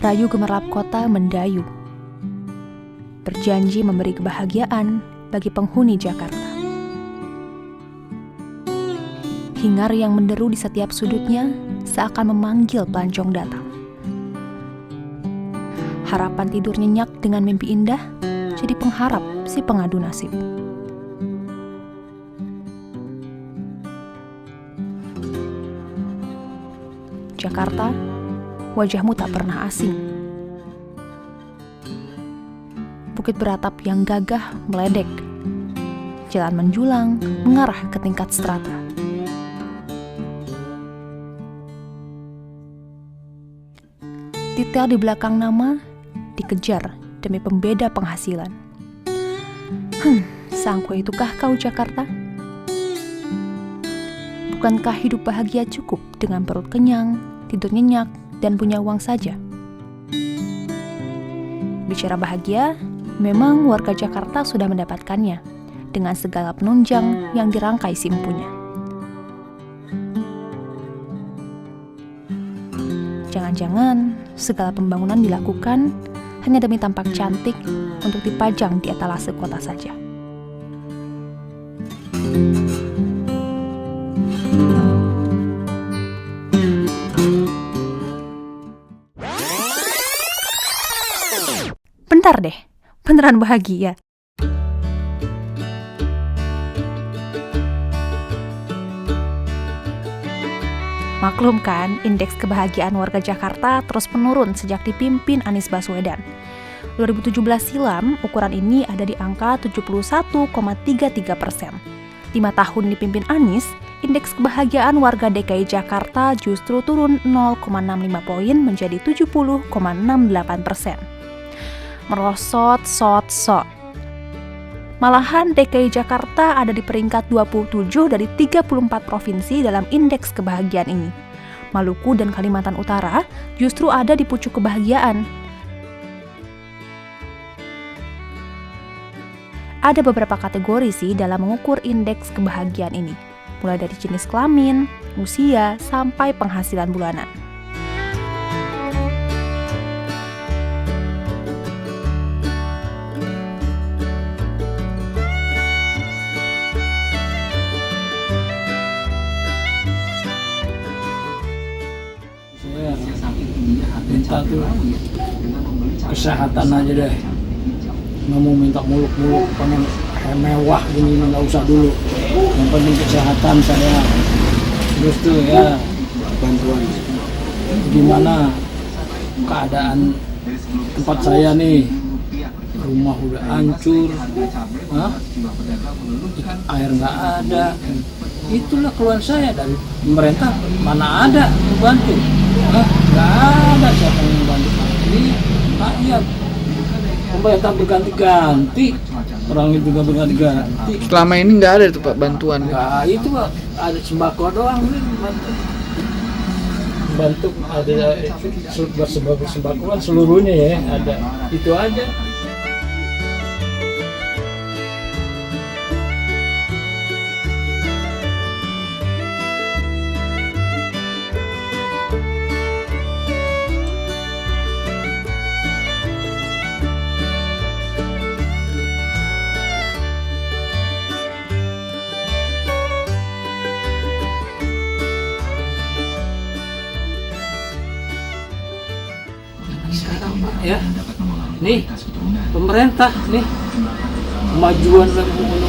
Rayu gemerlap kota mendayu, berjanji memberi kebahagiaan bagi penghuni Jakarta. Hingar yang menderu di setiap sudutnya seakan memanggil pelancong datang. Harapan tidur nyenyak dengan mimpi indah jadi pengharap si pengadu nasib. Jakarta, wajahmu tak pernah asing. Bukit beratap yang gagah meledek, jalan menjulang mengarah ke tingkat strata. Detail di belakang nama dikejar demi pembeda penghasilan. Sangkue itukah kau Jakarta? Bukankah hidup bahagia cukup dengan perut kenyang, tidur nyenyak, dan punya uang saja? Bicara bahagia, memang warga Jakarta sudah mendapatkannya dengan segala penunjang yang dirangkai si empunya. Jangan-jangan segala pembangunan dilakukan hanya demi tampak cantik untuk dipajang di etalase kota saja. Bentar deh, beneran bahagia? Maklum kan, indeks kebahagiaan warga Jakarta terus menurun sejak dipimpin Anies Baswedan. 2017 silam, ukuran ini ada di angka 71,33%. 5 tahun dipimpin Anies, indeks kebahagiaan warga DKI Jakarta justru turun 0,65 poin menjadi 70,68%. Merosot, sot. Malahan DKI Jakarta ada di peringkat 27 dari 34 provinsi dalam indeks kebahagiaan ini. Maluku dan Kalimantan Utara justru ada di pucuk kebahagiaan. Ada beberapa kategori sih dalam mengukur indeks kebahagiaan ini, mulai dari jenis kelamin, usia, sampai penghasilan bulanan. Minta tuh kesehatan aja deh, nggak mau minta muluk-muluk pengen mewah gini, nggak usah dulu, yang penting kesehatan saya. Terus tuh ya bantuan gimana keadaan tempat saya nih, rumah udah hancur, air nggak ada. Itulah keluhan saya dari pemerintah, mana ada membantu. Nggak ada siapa yang membantu ini rakyat. Pemerintah berganti-ganti, orang itu juga berganti-ganti. Selama ini nggak ada tuh Pak bantuan? Nggak, itu Pak, ada sembako doang nih bantu ada sembako kan seluruhnya ya ada, itu aja. Sekarang Pak ya, nih pemerintah nih kemajuan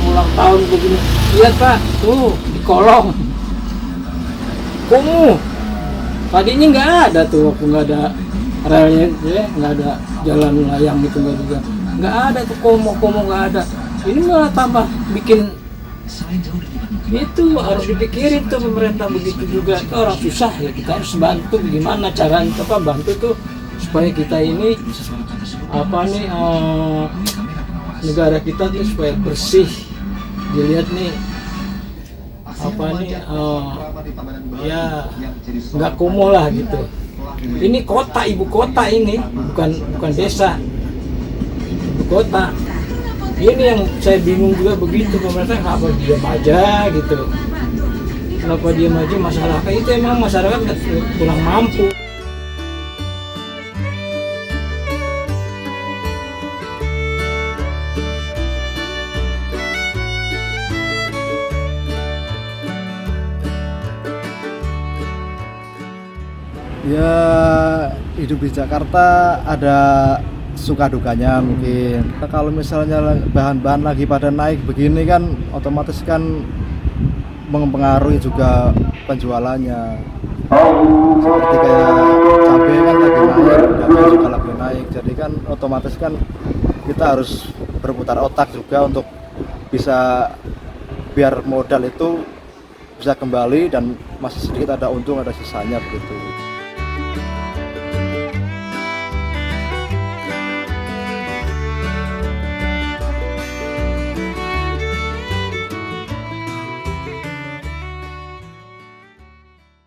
ulang tahun begini, lihat Pak tuh di kolong kumuh, tadinya nggak ada tuh waktu nggak ada relnya ya, nggak ada jalan layang gitu, nggak ada tuh komo nggak ada, ini malah tambah bikin. Itu harus dipikirin tuh pemerintah begitu juga, itu orang susah ya, kita harus bantu gimana caranya bantu tuh supaya kita ini negara kita tuh supaya bersih, dilihat nih ya nggak kumuh lah gitu. Ini kota, ibu kota ini bukan desa, ibu kota. Ini yang saya bingung juga begitu, pemerintah kenapa diam aja gitu, kenapa diam aja masyarakat itu, emang masyarakat kurang mampu. Ya, hidup di Jakarta ada suka dukanya mungkin. Kalau misalnya bahan-bahan lagi pada naik begini kan otomatis kan mempengaruhi juga penjualannya. Seperti kayak cabai kan lagi naik, daging juga lagi naik. Jadi kan otomatis kan kita harus berputar otak juga untuk bisa biar modal itu bisa kembali dan masih sedikit ada untung, ada sisanya begitu.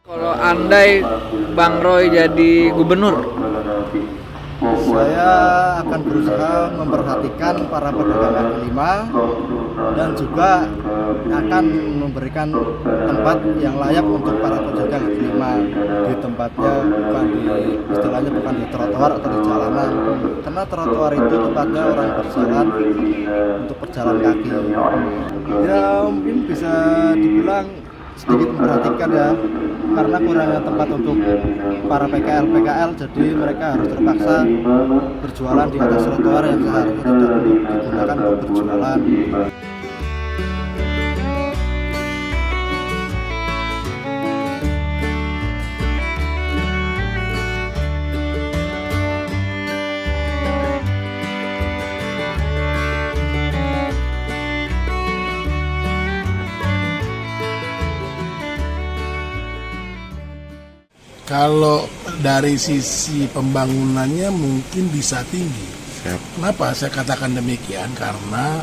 Kalau andai Bang Roy jadi gubernur, Saya akan berusaha memperhatikan para pedagang kaki lima dan juga akan memberikan tempat yang layak untuk para pedagang kaki lima di tempatnya, bukan di istilahnya bukan di trotoar atau di jalanan, karena trotoar itu tempatnya orang berjalan untuk berjalan kaki. Ya mungkin bisa dibilang sedikit memperhatikan ya, karena kurangnya tempat untuk para PKL jadi mereka harus terpaksa berjualan di atas trotoar yang seharusnya tidak untuk digunakan untuk berjualan. Kalau dari sisi pembangunannya mungkin bisa tinggi. Kenapa saya katakan demikian? Karena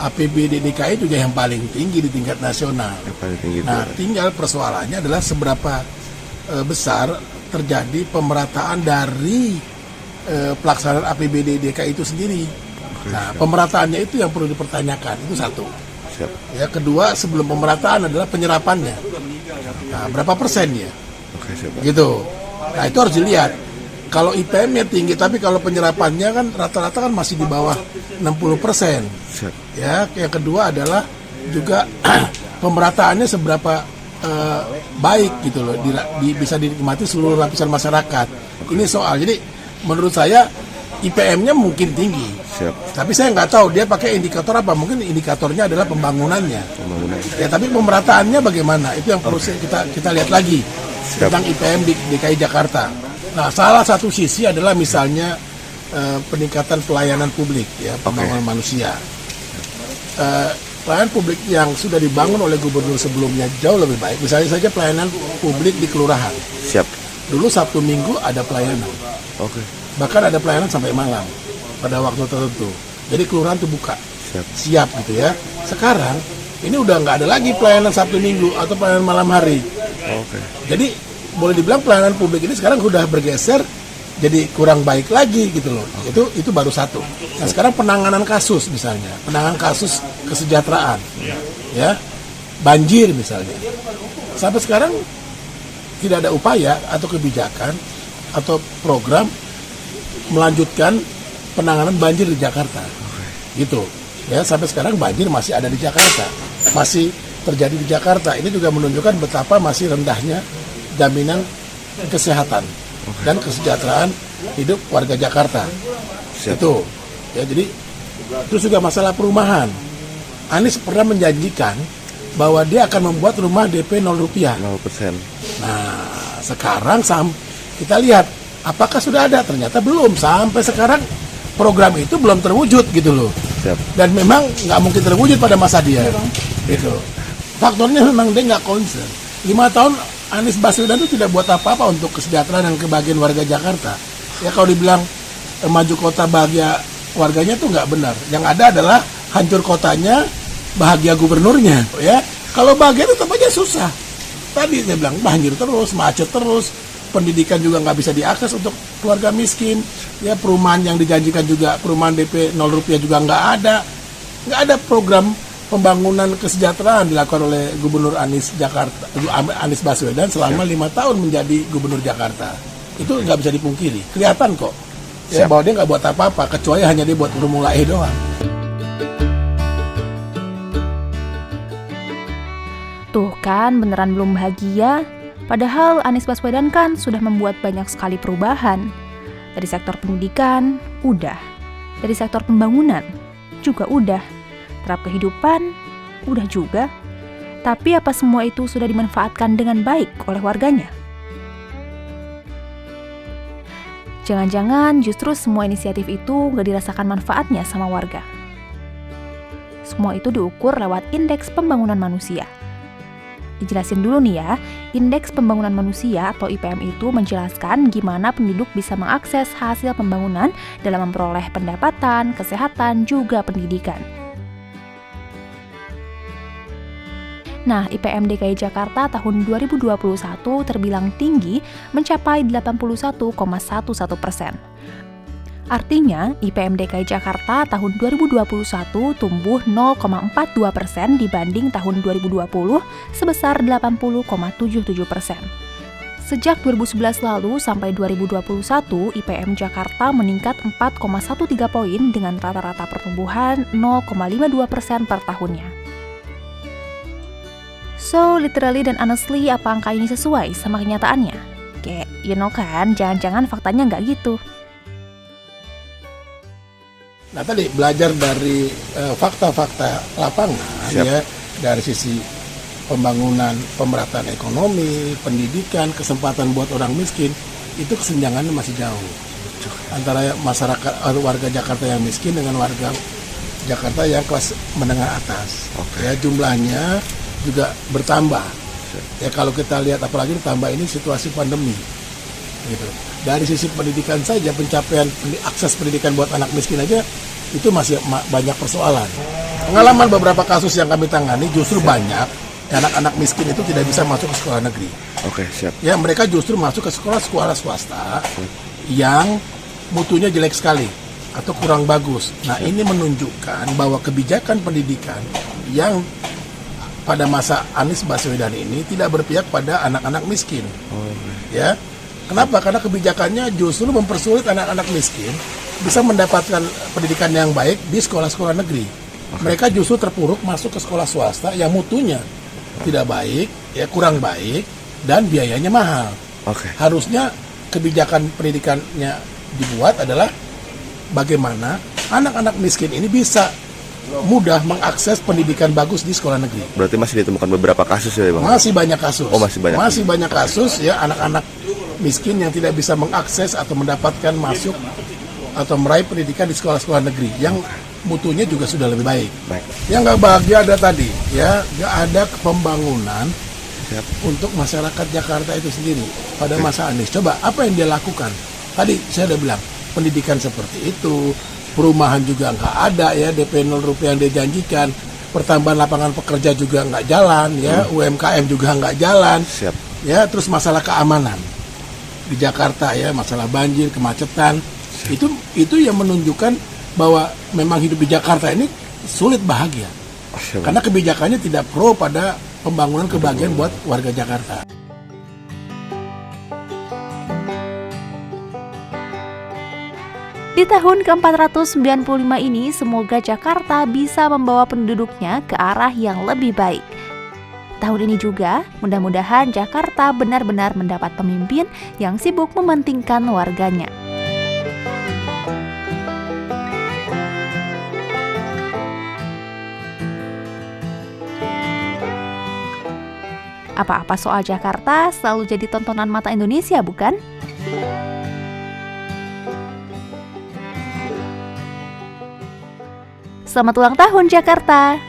APBD DKI juga yang paling tinggi di tingkat nasional. Nah, tinggal persoalannya adalah seberapa besar terjadi pemerataan dari pelaksanaan APBD DKI itu sendiri. Nah, pemerataannya itu yang perlu dipertanyakan. Itu satu. Ya, kedua, sebelum pemerataan adalah penyerapannya. Nah, berapa persennya? Gitu. Nah, itu harus dilihat. Kalau IPM-nya tinggi, tapi kalau penyerapannya kan rata-rata kan masih di bawah 60%. Ya, yang kedua adalah juga pemerataannya seberapa baik gitu loh, bisa dinikmati seluruh lapisan masyarakat. Ini soal. Jadi menurut saya IPM-nya mungkin tinggi. Tapi saya nggak tahu dia pakai indikator apa. Mungkin indikatornya adalah pembangunannya. Ya, tapi pemerataannya bagaimana? Itu yang perlu kita lihat lagi tentang IPM di DKI Jakarta. Nah, salah satu sisi adalah misalnya peningkatan pelayanan publik, ya, pembangunan manusia. Pelayanan publik yang sudah dibangun oleh gubernur sebelumnya jauh lebih baik. Misalnya saja pelayanan publik di kelurahan. Dulu Sabtu Minggu ada pelayanan. Bahkan ada pelayanan sampai malam pada waktu tertentu. Jadi kelurahan itu buka, siap gitu ya. Sekarang ini udah nggak ada lagi pelayanan Sabtu Minggu atau pelayanan malam hari. Jadi boleh dibilang pelayanan publik ini sekarang sudah bergeser jadi kurang baik lagi gitu loh. Itu baru satu. Nah, sekarang penanganan kasus misalnya, penanganan kasus kesejahteraan, ya, banjir misalnya. Sampai sekarang tidak ada upaya atau kebijakan atau program melanjutkan penanganan banjir di Jakarta. Gitu. Ya, sampai sekarang banjir masih ada di Jakarta. Masih terjadi di Jakarta. Ini juga menunjukkan betapa masih rendahnya jaminan kesehatan dan kesejahteraan hidup warga Jakarta. Itu. Ya, jadi terus juga masalah perumahan. Anies pernah menjanjikan bahwa dia akan membuat rumah DP 0 rupiah. 0%. Nah, sekarang kita lihat apakah sudah ada? Ternyata belum. Sampai sekarang program itu belum terwujud gitu loh. Dan memang nggak mungkin terwujud pada masa dia. Gitu. Faktornya memang dia nggak concern. 5 tahun Anies Baswedan itu tidak buat apa-apa untuk kesejahteraan dan kebahagiaan warga Jakarta. Ya, kalau dibilang maju kota bahagia warganya itu nggak benar. Yang ada adalah hancur kotanya, bahagia gubernurnya. Ya, kalau bahagia tetap aja susah. Tadi saya bilang banjir terus, macet terus, pendidikan juga nggak bisa diakses untuk keluarga miskin. Ya, perumahan yang dijanjikan juga, perumahan DP 0 rupiah juga nggak ada program pembangunan kesejahteraan dilakukan oleh Gubernur Anies Baswedan selama 5 tahun menjadi Gubernur Jakarta. Itu nggak bisa dipungkiri, kelihatan kok. Ya, bahwa dia nggak buat apa-apa, kecuali hanya dia buat Formula E doang. Tuh kan beneran belum bahagia. Padahal Anies Baswedan kan sudah membuat banyak sekali perubahan. Dari sektor pendidikan, udah. Dari sektor pembangunan, juga udah. Terhadap kehidupan, udah juga. Tapi apa semua itu sudah dimanfaatkan dengan baik oleh warganya? Jangan-jangan justru semua inisiatif itu gak dirasakan manfaatnya sama warga. Semua itu diukur lewat Indeks Pembangunan Manusia. Dijelasin dulu nih ya, Indeks Pembangunan Manusia atau IPM itu menjelaskan gimana penduduk bisa mengakses hasil pembangunan dalam memperoleh pendapatan, kesehatan, juga pendidikan. Nah, IPM DKI Jakarta tahun 2021 terbilang tinggi, mencapai 81,11%. Artinya, IPM DKI Jakarta tahun 2021 tumbuh 0,42% dibanding tahun 2020 sebesar 80,77%. Sejak 2011 lalu sampai 2021, IPM Jakarta meningkat 4,13 poin dengan rata-rata pertumbuhan 0,52% per tahunnya. So, literally dan honestly, apa angka ini sesuai sama kenyataannya? Kayak, you know kan, jangan-jangan faktanya nggak gitu. Nah tadi belajar dari fakta-fakta lapangan ya, dari sisi pembangunan, pemerataan ekonomi, pendidikan, kesempatan buat orang miskin, itu kesenjangannya masih jauh antara masyarakat warga Jakarta yang miskin dengan warga Jakarta yang kelas menengah atas. Ya, jumlahnya juga bertambah. Ya kalau kita lihat apalagi ditambah ini situasi pandemi. Gitu. Dari sisi pendidikan saja, pencapaian akses pendidikan buat anak miskin aja itu masih banyak persoalan. Pengalaman beberapa kasus yang kami tangani justru banyak anak-anak miskin itu tidak bisa masuk ke sekolah negeri. Oke, siap. Ya, mereka justru masuk ke sekolah-sekolah swasta yang mutunya jelek sekali atau kurang bagus. Nah, ini menunjukkan bahwa kebijakan pendidikan yang pada masa Anies Baswedan ini tidak berpihak pada anak-anak miskin. Ya, kenapa? Karena kebijakannya justru mempersulit anak-anak miskin bisa mendapatkan pendidikan yang baik di sekolah-sekolah negeri. Mereka justru terpuruk masuk ke sekolah swasta yang mutunya tidak baik, ya kurang baik, dan biayanya mahal. Harusnya kebijakan pendidikannya dibuat adalah bagaimana anak-anak miskin ini bisa mudah mengakses pendidikan bagus di sekolah negeri. Berarti masih ditemukan beberapa kasus ya, Bang? Masih banyak kasus. Oh, masih banyak kasus ya, anak-anak miskin yang tidak bisa mengakses atau mendapatkan masuk atau meraih pendidikan di sekolah-sekolah negeri yang mutunya juga sudah lebih baik. Yang nggak bahagia ada tadi ya, nggak ada pembangunan untuk masyarakat Jakarta itu sendiri pada masa Anies. Coba apa yang dia lakukan? Tadi saya udah bilang pendidikan seperti itu. Perumahan juga nggak ada ya, DP 0 rupiah yang dia janjikan, pertambahan lapangan pekerja juga nggak jalan ya, UMKM juga nggak jalan. Ya, terus masalah keamanan di Jakarta ya, masalah banjir, kemacetan, itu yang menunjukkan bahwa memang hidup di Jakarta ini sulit bahagia karena kebijakannya tidak pro pada pembangunan kebahagiaan buat warga Jakarta. Di tahun ke-495 ini, semoga Jakarta bisa membawa penduduknya ke arah yang lebih baik. Tahun ini juga, mudah-mudahan Jakarta benar-benar mendapat pemimpin yang sibuk mementingkan warganya. Apa-apa soal Jakarta selalu jadi tontonan mata Indonesia, bukan? Selamat ulang tahun Jakarta!